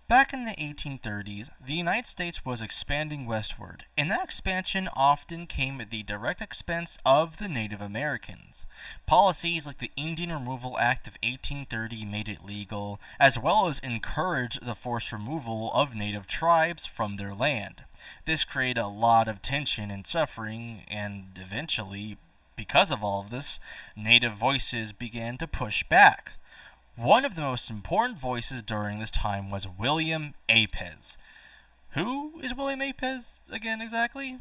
Back in the 1830s, the United States was expanding westward, and that expansion often came at the direct expense of the Native Americans. Policies like the Indian Removal Act of 1830 made it legal, as well as encouraged the forced removal of native tribes from their land. This created a lot of tension and suffering, and eventually, because of all of this, native voices began to push back. One of the most important voices during this time was William Apez. Who is William Apez again exactly?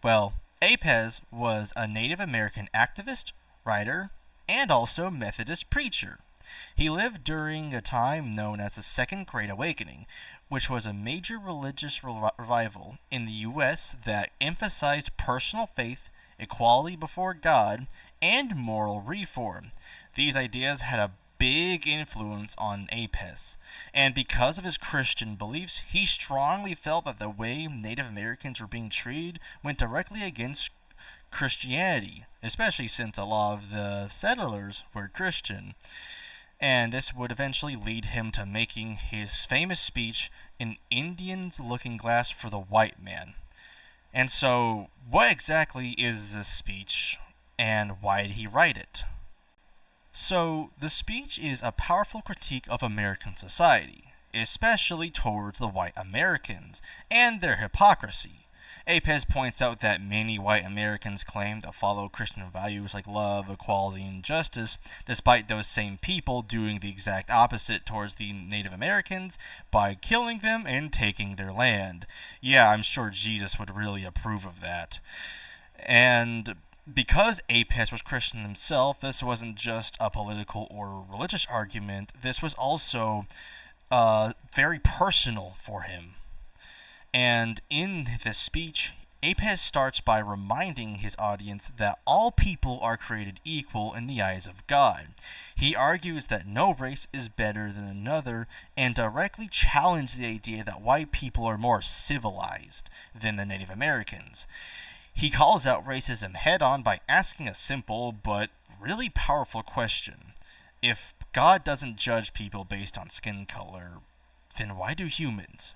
Well, Apez was a Native American activist, writer, and also Methodist preacher. He lived during a time known as the Second Great Awakening, which was a major religious revival in the U.S. that emphasized personal faith, equality before God, and moral reform. These ideas had a big influence on Apez, and because of his Christian beliefs, he strongly felt that the way Native Americans were being treated went directly against Christianity, especially since a lot of the settlers were Christian. And this would eventually lead him to making his famous speech, "An Indian's Looking Glass for the White Man." And so, what exactly is this speech, and why did he write it? So, the speech is a powerful critique of American society, especially towards the white Americans, and their hypocrisy. Apez points out that many white Americans claim to follow Christian values like love, equality, and justice, despite those same people doing the exact opposite towards the Native Americans by killing them and taking their land. Yeah, I'm sure Jesus would really approve of that. And because Apez was Christian himself, this wasn't just a political or religious argument, this was also very personal for him. And in this speech, Apez starts by reminding his audience that all people are created equal in the eyes of God. He argues that no race is better than another and directly challenges the idea that white people are more civilized than the Native Americans. He calls out racism head on by asking a simple but really powerful question. If God doesn't judge people based on skin color, then why do humans?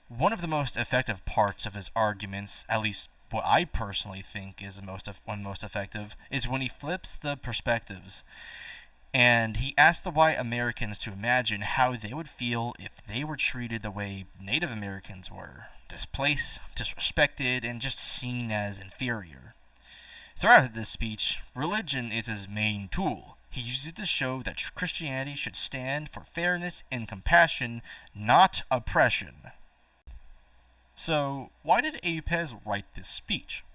One of the most effective parts of his arguments, at least what I personally think is one most effective, is when he flips the perspectives. And he asks the white Americans to imagine how they would feel if they were treated the way Native Americans were, displaced, disrespected, and just seen as inferior. Throughout this speech, religion is his main tool. He uses it to show that Christianity should stand for fairness and compassion, not oppression. So, why did Apez write this speech?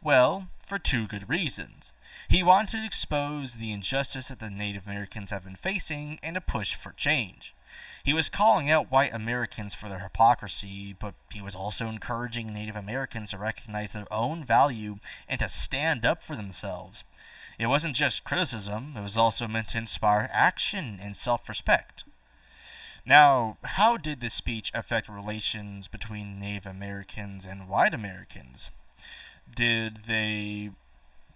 Well, for two good reasons. He wanted to expose the injustice that the Native Americans have been facing and to push for change. He was calling out white Americans for their hypocrisy, but he was also encouraging Native Americans to recognize their own value and to stand up for themselves. It wasn't just criticism, it was also meant to inspire action and self-respect. Now, how did this speech affect relations between Native Americans and white Americans? Did they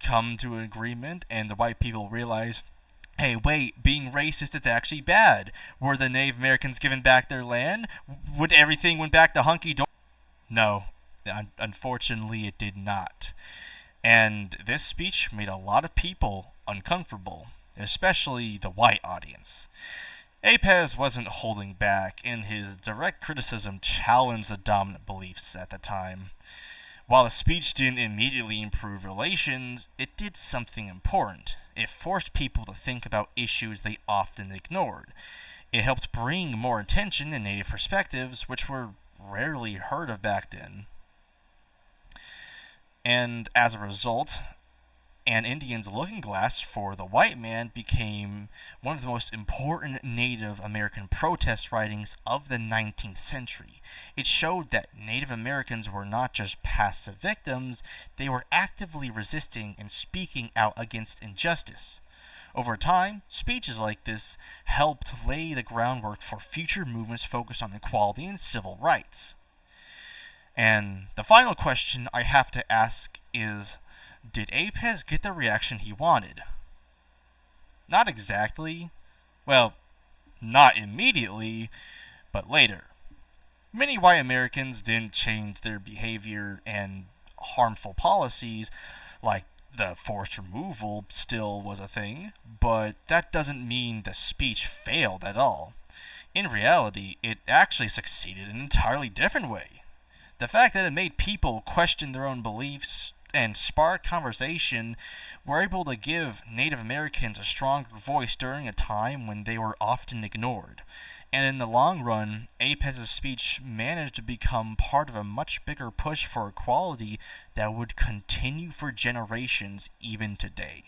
come to an agreement and the white people realize, hey, wait, being racist is actually bad? Were the Native Americans given back their land? Would everything went back to hunky-dory? No, unfortunately it did not. And this speech made a lot of people uncomfortable, especially the white audience. Apez wasn't holding back, and his direct criticism challenged the dominant beliefs at the time. While the speech didn't immediately improve relations, it did something important. It forced people to think about issues they often ignored. It helped bring more attention to Native perspectives, which were rarely heard of back then. And as a result, An Indian's Looking Glass for the White Man became one of the most important Native American protest writings of the 19th century. It showed that Native Americans were not just passive victims, they were actively resisting and speaking out against injustice. Over time, speeches like this helped lay the groundwork for future movements focused on equality and civil rights. And the final question I have to ask is, did Apez get the reaction he wanted? Not exactly. Well, not immediately. but later. Many white Americans didn't change their behavior, and harmful policies like the forced removal still was a thing, but that doesn't mean the speech failed at all. In reality, it actually succeeded in an entirely different way. The fact that it made people question their own beliefs and sparked conversation were able to give Native Americans a stronger voice during a time when they were often ignored. And in the long run, Apez's speech managed to become part of a much bigger push for equality that would continue for generations even today.